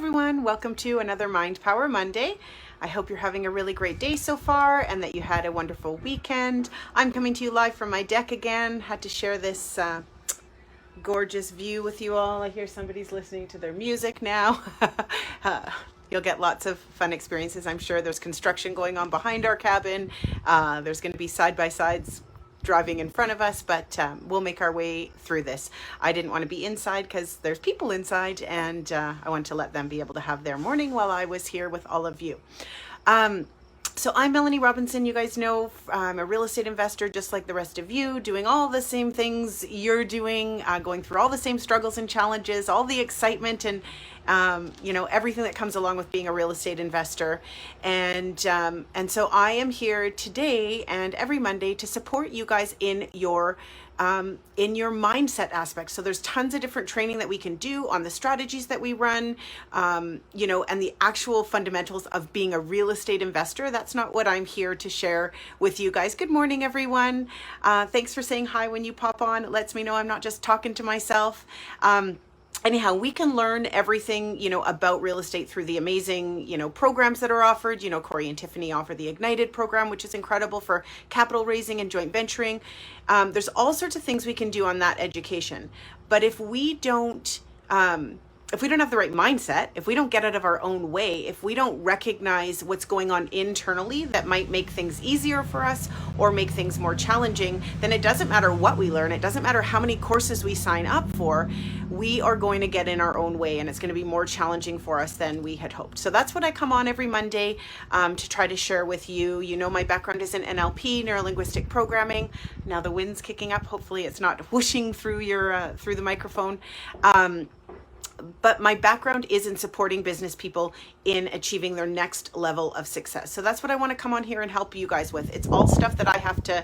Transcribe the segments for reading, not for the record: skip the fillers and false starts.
everyone. Welcome to another Mind Power Monday. I hope you're having a really great day so far and that you had a wonderful weekend. I'm coming to you live from my deck again. Had to share this gorgeous view with you all. I hear somebody's listening to their music now. You'll get lots of fun experiences, I'm sure. There's construction going on behind our cabin. There's going to be side-by-sides driving in front of us, but we'll make our way through this. I didn't want to be inside because there's people inside, and I wanted to let them be able to have their morning while I was here with all of you. So I'm Melanie Robinson. You guys know I'm a real estate investor just like the rest of you, doing all the same things you're doing, going through all the same struggles and challenges, all the excitement and everything that comes along with being a real estate investor. And so I am here today and every Monday to support you guys in your mindset aspect. So there's tons of different training that we can do on the strategies that we run, and the actual fundamentals of being a real estate investor. That's not what I'm here to share with you guys. Good morning, everyone. Thanks for saying hi when you pop on. It lets me know I'm not just talking to myself. Anyhow, we can learn everything, about real estate through the amazing, programs that are offered. Corey and Tiffany offer the Ignited program, which is incredible for capital raising and joint venturing. There's all sorts of things we can do on that education. But if we don't have the right mindset, if we don't get out of our own way, if we don't recognize what's going on internally that might make things easier for us or make things more challenging, then it doesn't matter what we learn. It doesn't matter how many courses we sign up for. We are going to get in our own way, and it's going to be more challenging for us than we had hoped. So that's what I come on every Monday to try to share with you. My background is in NLP, neuro-linguistic programming. Now the wind's kicking up. Hopefully it's not whooshing through through the microphone. But my background is in supporting business people in achieving their next level of success. So that's what I want to come on here and help you guys with. It's all stuff that I have to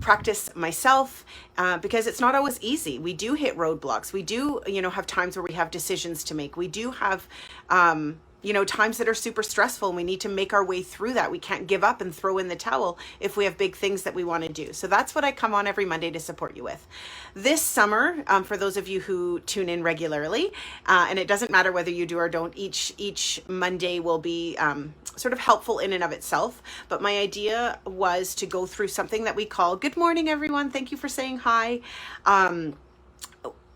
practice myself because it's not always easy. We do hit roadblocks. We do, have times where we have decisions to make. We do have, times that are super stressful, and we need to make our way through that. We can't give up and throw in the towel if we have big things that we want to do. So that's what I come on every Monday to support you with. This summer, for those of you who tune in regularly, and it doesn't matter whether you do or don't, each Monday will be sort of helpful in and of itself. But my idea was to go through something that we call, good morning, everyone. Thank you for saying hi.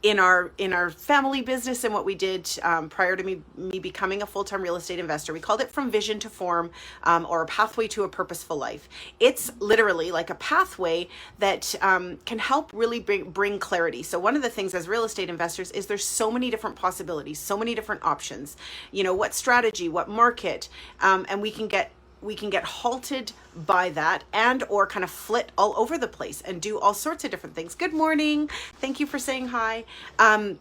In our family business and what we did prior to me becoming a full-time real estate investor, we called it From Vision to Form, or a pathway to a purposeful life. It's literally like a pathway that can help really bring clarity. So one of the things as real estate investors is there's so many different possibilities, so many different options. What strategy, what market, and we can get halted by that and or kind of flit all over the place and do all sorts of different things. Good morning. Thank you for saying hi. And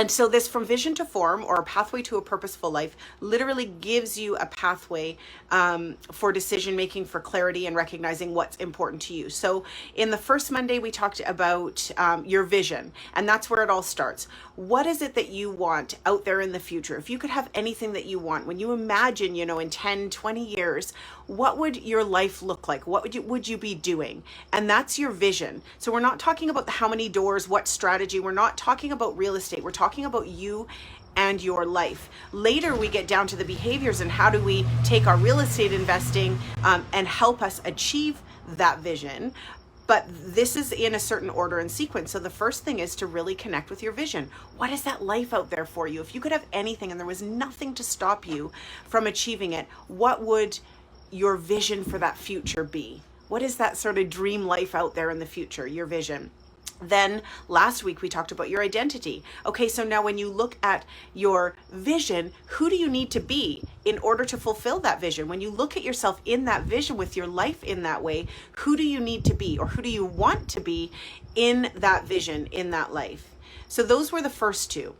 so this From Vision to Form, or a pathway to a purposeful life, literally gives you a pathway for decision making, for clarity, and recognizing what's important to you. So in the first Monday, we talked about your vision, and that's where it all starts. What is it that you want out there in the future? If you could have anything that you want, when you imagine, in 10, 20 years, what would your life look like? What would you be doing? And that's your vision. So we're not talking about how many doors, what strategy. We're not talking about real estate. We're talking about you and your life. Later, we get down to the behaviors and how do we take our real estate investing and help us achieve that vision. But this is in a certain order and sequence. So the first thing is to really connect with your vision. What is that life out there for you? If you could have anything and there was nothing to stop you from achieving it, what would your vision for that future be? What is that sort of dream life out there in the future, your vision? Then last week we talked about your identity. Okay, so now when you look at your vision, who do you need to be in order to fulfill that vision? When you look at yourself in that vision with your life in that way, who do you need to be, or who do you want to be in that vision, in that life? So those were the first two.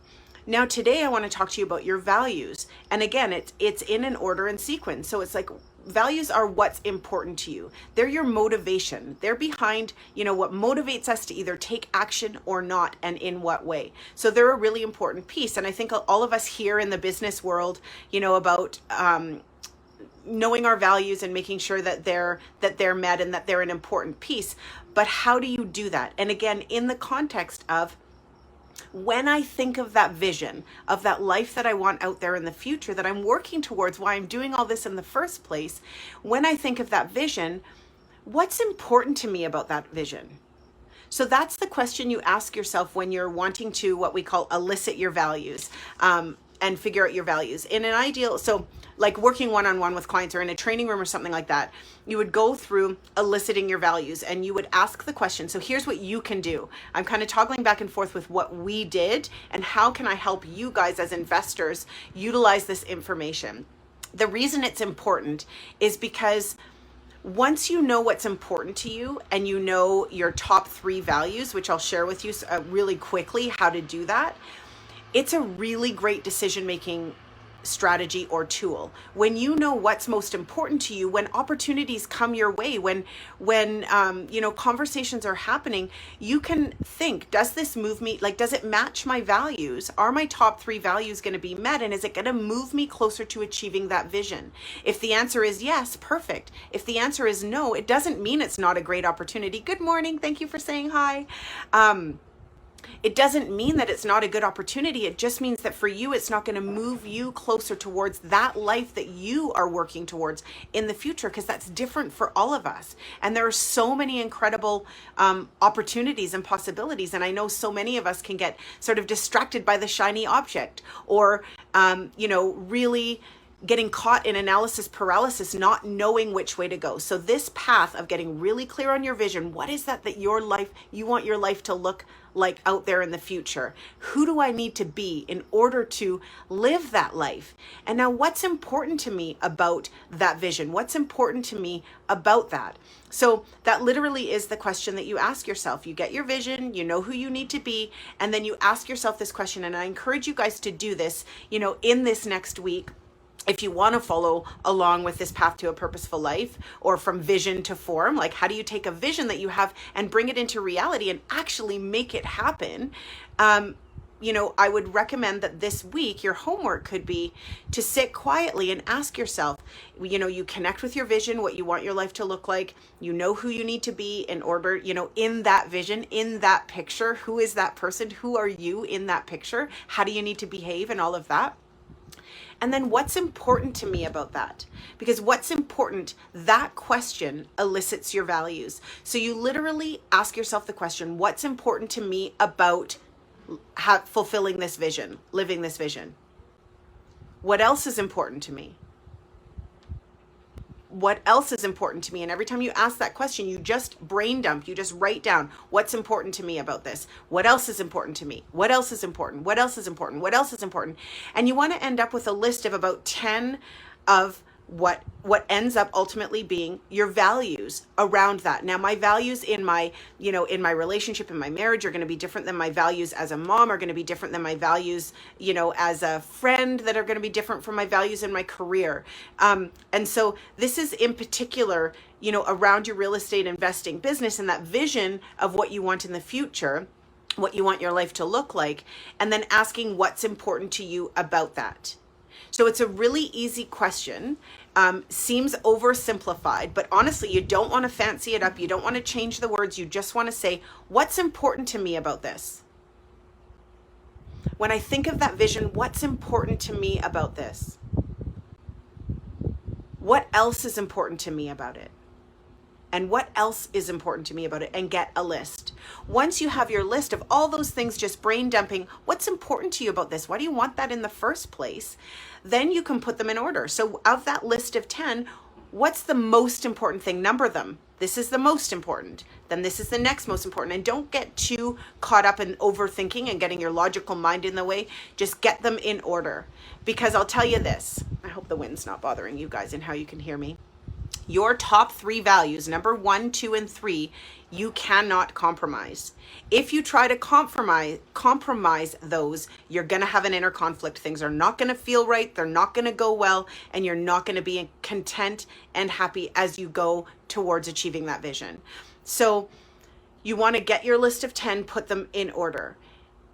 Now today I want to talk to you about your values. And again, it's in an order and sequence. So it's like, values are what's important to you. They're your motivation. They're behind, what motivates us to either take action or not, and in what way. So they're a really important piece. And I think all of us here in the business world, about knowing our values and making sure that they're met and that they're an important piece. But how do you do that? And again, in the context of When I think of that vision, of that life that I want out there in the future, that I'm working towards, why I'm doing all this in the first place, when I think of that vision, what's important to me about that vision? So that's the question you ask yourself when you're wanting to, what we call, elicit your values, and figure out your values. In an ideal, so like working one-on-one with clients or in a training room or something like that, you would go through eliciting your values and you would ask the question. So here's what you can do. I'm kind of toggling back and forth with what we did and how can I help you guys as investors utilize this information. The reason it's important is because once you know what's important to you and you know your top 3 values, which I'll share with you really quickly how to do that, it's a really great decision-making strategy or tool. When you know what's most important to you, when opportunities come your way, when conversations are happening, you can think, does this move me? Like, does it match my values? Are my top 3 values going to be met? And is it going to move me closer to achieving that vision? If the answer is yes, perfect. If the answer is no, it doesn't mean it's not a great opportunity. Good morning. Thank you for saying hi. It doesn't mean that it's not a good opportunity. It just means that for you, it's not going to move you closer towards that life that you are working towards in the future, because that's different for all of us. And there are so many incredible opportunities and possibilities. And I know so many of us can get sort of distracted by the shiny object or, really getting caught in analysis paralysis, not knowing which way to go. So this path of getting really clear on your vision, what is that you want your life to look like out there in the future? Who do I need to be in order to live that life? And now what's important to me about that vision? What's important to me about that? So that literally is the question that you ask yourself. You get your vision, you know who you need to be, and then you ask yourself this question. And I encourage you guys to do this, in this next week. If you want to follow along with this path to a purposeful life, or from vision to form, like how do you take a vision that you have and bring it into reality and actually make it happen? I would recommend that this week your homework could be to sit quietly and ask yourself, you connect with your vision, what you want your life to look like, you know who you need to be in order, in that vision, in that picture, who is that person, who are you in that picture, how do you need to behave and all of that. And then what's important to me about that? Because what's important, that question elicits your values. So you literally ask yourself the question, what's important to me about fulfilling this vision, living this vision? What else is important to me? What else is important to me? And every time you ask that question, you just brain dump, you just write down what's important to me about this. What else is important to me? What else is important? What else is important? What else is important? And you want to end up with a list of about 10 of what ends up ultimately being your values around that. Now, my values in my relationship, in my marriage, are going to be different than my values as a mom, are going to be different than my values, as a friend, that are going to be different from my values in my career. And so this is in particular, around your real estate investing business and that vision of what you want in the future, what you want your life to look like, and then asking what's important to you about that. So it's a really easy question. Seems oversimplified, but honestly, you don't want to fancy it up. You don't want to change the words. You just want to say, what's important to me about this? When I think of that vision, what's important to me about this? What else is important to me about it? And what else is important to me about it? And get a list. Once you have your list of all those things, just brain dumping, what's important to you about this? Why do you want that in the first place? Then you can put them in order. So of that list of 10, what's the most important thing? Number them. This is the most important. Then this is the next most important. And don't get too caught up in overthinking and getting your logical mind in the way. Just get them in order. Because I'll tell you this, I hope the wind's not bothering you guys and how you can hear me. Your top 3 values, number 1, 2, and 3, you cannot compromise. If you try to compromise those, you're going to have an inner conflict. Things are not going to feel right. They're not going to go well. And you're not going to be content and happy as you go towards achieving that vision. So you want to get your list of 10, put them in order.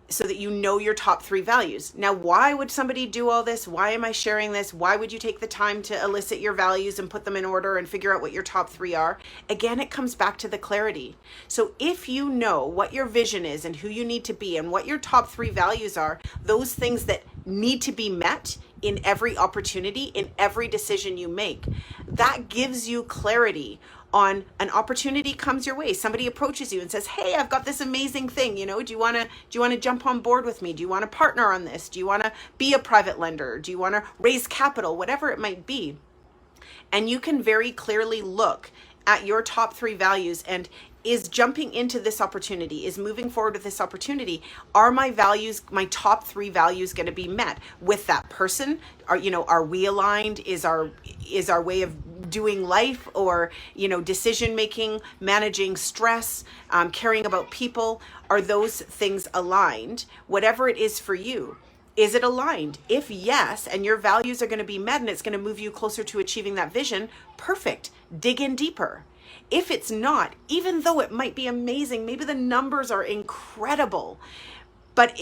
so that you know your top 3 values. Now, why would somebody do all this? Why am I sharing this? Why would you take the time to elicit your values and put them in order and figure out what your top 3 are? Again, it comes back to the clarity. So if you know what your vision is and who you need to be and what your top 3 values are, those things that need to be met in every opportunity, in every decision you make, that gives you clarity on an opportunity comes your way. Somebody approaches you and says, "Hey, I've got this amazing thing. Do you want to jump on board with me? Do you want to partner on this? Do you want to be a private lender? Do you want to raise capital?" Whatever it might be. And you can very clearly look at your top 3 values and is jumping into this opportunity, is moving forward with this opportunity. Are my values, my top 3 values, going to be met with that person? Are we aligned? Is our way of doing life, or decision making, managing stress, caring about people, are those things aligned? Whatever it is for you, is it aligned? If yes, and your values are going to be met and it's going to move you closer to achieving that vision, perfect. Dig in deeper. If it's not, even though it might be amazing, maybe the numbers are incredible, but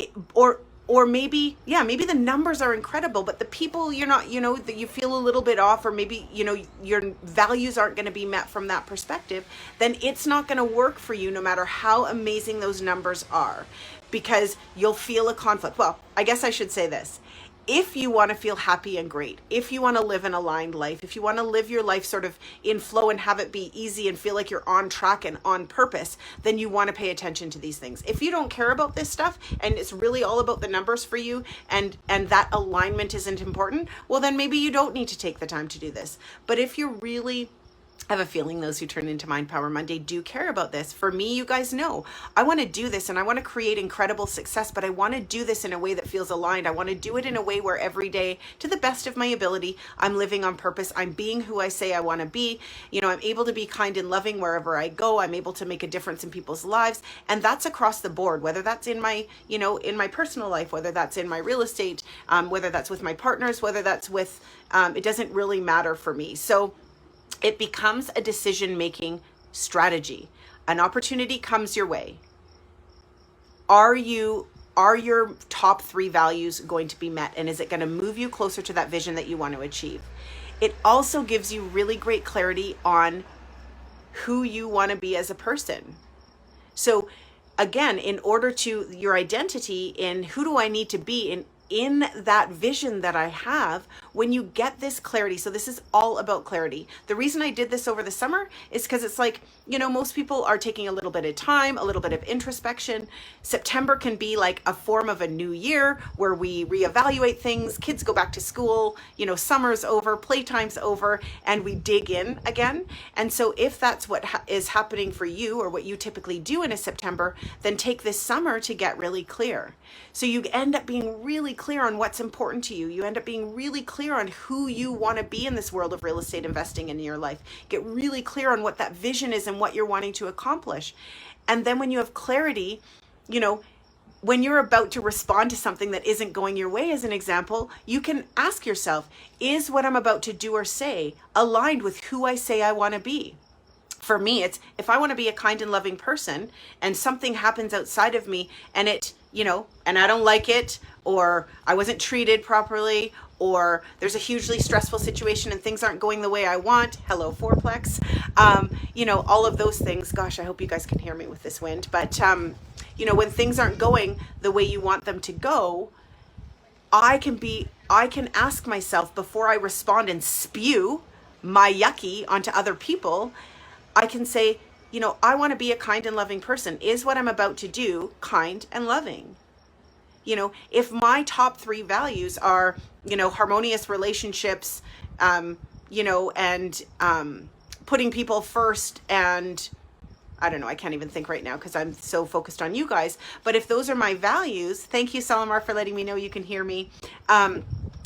maybe the numbers are incredible, but the people you're not, that you feel a little bit off, or maybe, your values aren't going to be met from that perspective, then it's not going to work for you no matter how amazing those numbers are, because you'll feel a conflict. Well, I guess I should say this. If you want to feel happy and great, if you want to live an aligned life, if you want to live your life sort of in flow and have it be easy and feel like you're on track and on purpose, then you want to pay attention to these things. If you don't care about this stuff and it's really all about the numbers for you, and that alignment isn't important, well, then maybe you don't need to take the time to do this. But if you're really, I have a feeling those who turn into Mind Power Monday do care about this. For me, you guys know, I want to do this and I want to create incredible success, but I want to do this in a way that feels aligned. I want to do it in a way where every day, to the best of my ability, I'm living on purpose. I'm being who I say I want to be. I'm able to be kind and loving wherever I go. I'm able to make a difference in people's lives. And that's across the board, whether that's in my, in my personal life, whether that's in my real estate, whether that's with my partners, whether that's with, it doesn't really matter for me. So it becomes a decision-making strategy. An opportunity comes your way. Are your top 3 values going to be met? And is it going to move you closer to that vision that you want to achieve? It also gives you really great clarity on who you want to be as a person. So again, in order to your identity in who do I need to be in that vision that I have, when you get this clarity. So this is all about clarity. The reason I did this over the summer is because it's like, most people are taking a little bit of time, a little bit of introspection. September can be like a form of a new year where we reevaluate things. Kids go back to school, summer's over, playtime's over, and we dig in again. And so if that's what is happening for you, or what you typically do in a September, then take this summer to get really clear. So you end up being really clear on what's important to you. You end up being really clear on who you want to be in this world of real estate investing in your life. Get really clear on what that vision is and what you're wanting to accomplish. And then when you have clarity, when you're about to respond to something that isn't going your way, as an example, you can ask yourself, is what I'm about to do or say aligned with who I say I want to be? For me, it's if I want to be a kind and loving person and something happens outside of me and it, and I don't like it, or I wasn't treated properly, or there's a hugely stressful situation and things aren't going the way I want. Hello, fourplex. All of those things. Gosh, I hope you guys can hear me with this wind. But, when things aren't going the way you want them to go, I can ask myself before I respond and spew my yucky onto other people. I can say, I want to be a kind and loving person. Is what I'm about to do kind and loving? If my top 3 values are, harmonious relationships, and putting people first, and I don't know, I can't even think right now because I'm so focused on you guys. But if those are my values, thank you, Salamar, for letting me know you can hear me.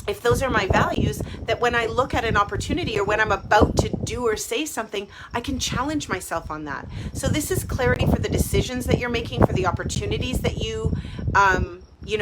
If those are my values, that when I look at an opportunity or when I'm about to do or say something, I can challenge myself on that. So this is clarity for the decisions that you're making, for the opportunities that you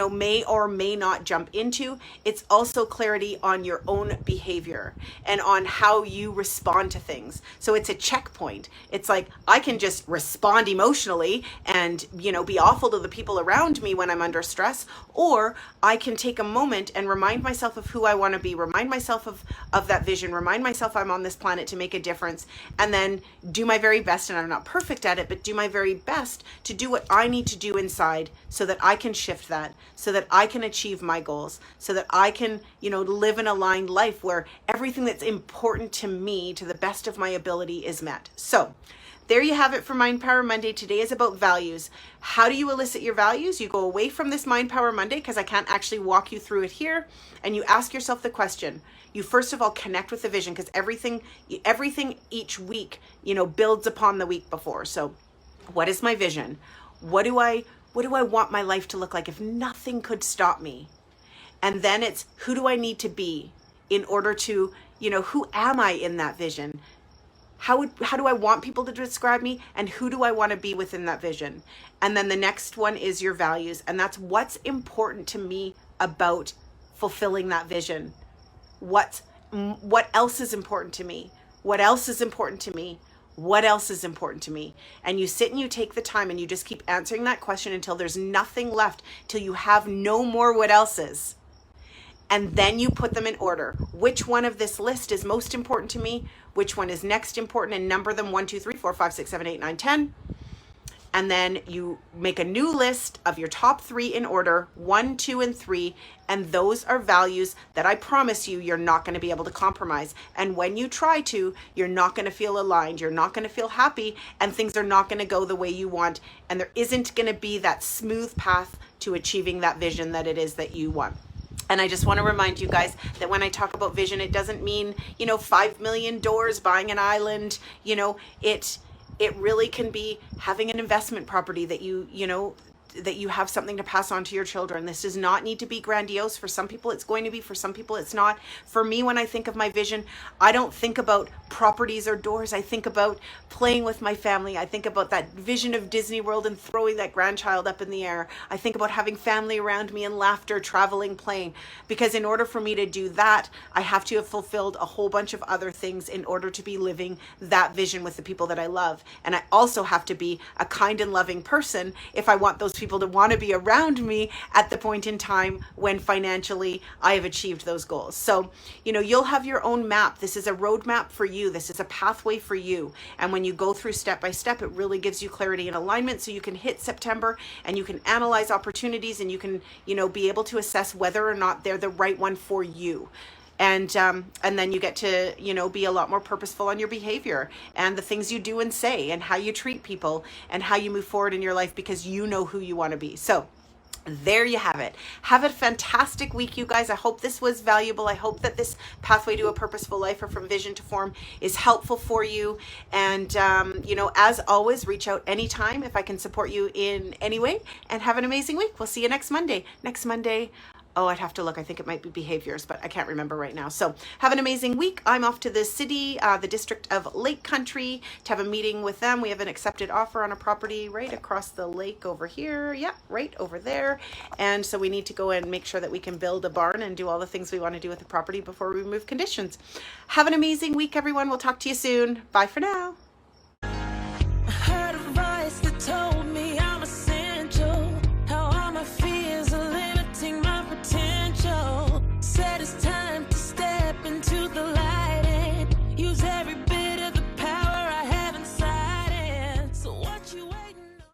may or may not jump into. It's also clarity on your own behavior and on how you respond to things. So it's a checkpoint. It's like I can just respond emotionally and, be awful to the people around me when I'm under stress, or I can take a moment and remind myself of who I want to be, remind myself of that vision, remind myself I'm on this planet to make a difference, and then do my very best. And I'm not perfect at it, but do my very best to do what I need to do inside so that I can shift that, so that I can achieve my goals, so that I can, live an aligned life where everything that's important to me to the best of my ability is met. So there you have it for Mind Power Monday. Today is about values. How do you elicit your values? You go away from this Mind Power Monday, because I can't actually walk you through it here, and you ask yourself the question. You first of all connect with the vision, because everything each week, builds upon the week before. So what is my vision? What do I want my life to look like if nothing could stop me? And then it's, who do I need to be in order to, who am I in that vision? How do I want people to describe me, and who do I want to be within that vision? And then the next one is your values, and that's what's important to me about fulfilling that vision. What else is important to me? What else is important to me? What else is important to me? And you sit and you take the time and you just keep answering that question until there's nothing left, till you have no more what else's. And then you put them in order. Which one of this list is most important to me? Which one is next important? And number them 1, 2, 3, 4, 5, 6, 7, 8, 9, 10. And then you make a new list of your top 3 in order, 1, 2, and 3. And those are values that I promise you're not going to be able to compromise. And when you try to, you're not going to feel aligned. You're not going to feel happy, and things are not going to go the way you want. And there isn't going to be that smooth path to achieving that vision that it is that you want. And I just want to remind you guys that when I talk about vision, it doesn't mean, 5 million doors, buying an island. It really can be having an investment property that that you have something to pass on to your children. This does not need to be grandiose. For some people it's going to be, for some people it's not. For me, when I think of my vision, I don't think about properties or doors. I think about playing with my family. I think about that vision of Disney World and throwing that grandchild up in the air. I think about having family around me and laughter, traveling, playing. Because in order for me to do that, I have to have fulfilled a whole bunch of other things in order to be living that vision with the people that I love. And I also have to be a kind and loving person if I want those people to want to be around me at the point in time when financially I have achieved those goals. So, you'll have your own map. This is a roadmap for you. This is a pathway for you. And when you go through step by step, it really gives you clarity and alignment, so you can hit September and you can analyze opportunities, and you can, be able to assess whether or not they're the right one for you. And then you get to, be a lot more purposeful on your behavior and the things you do and say, and how you treat people, and how you move forward in your life, because you know who you want to be. So there you have it. Have a fantastic week, you guys. I hope this was valuable. I hope that this pathway to a purposeful life, or from vision to form, is helpful for you. And, as always, reach out anytime if I can support you in any way. And have an amazing week. We'll see you next Monday. Oh, I'd have to look. I think it might be behaviors, but I can't remember right now. So have an amazing week. I'm off to the city, the district of Lake Country, to have a meeting with them. We have an accepted offer on a property right across the lake over here. Yeah, right over there. And so we need to go and make sure that we can build a barn and do all the things we want to do with the property before we remove conditions. Have an amazing week, everyone. We'll talk to you soon. Bye for now.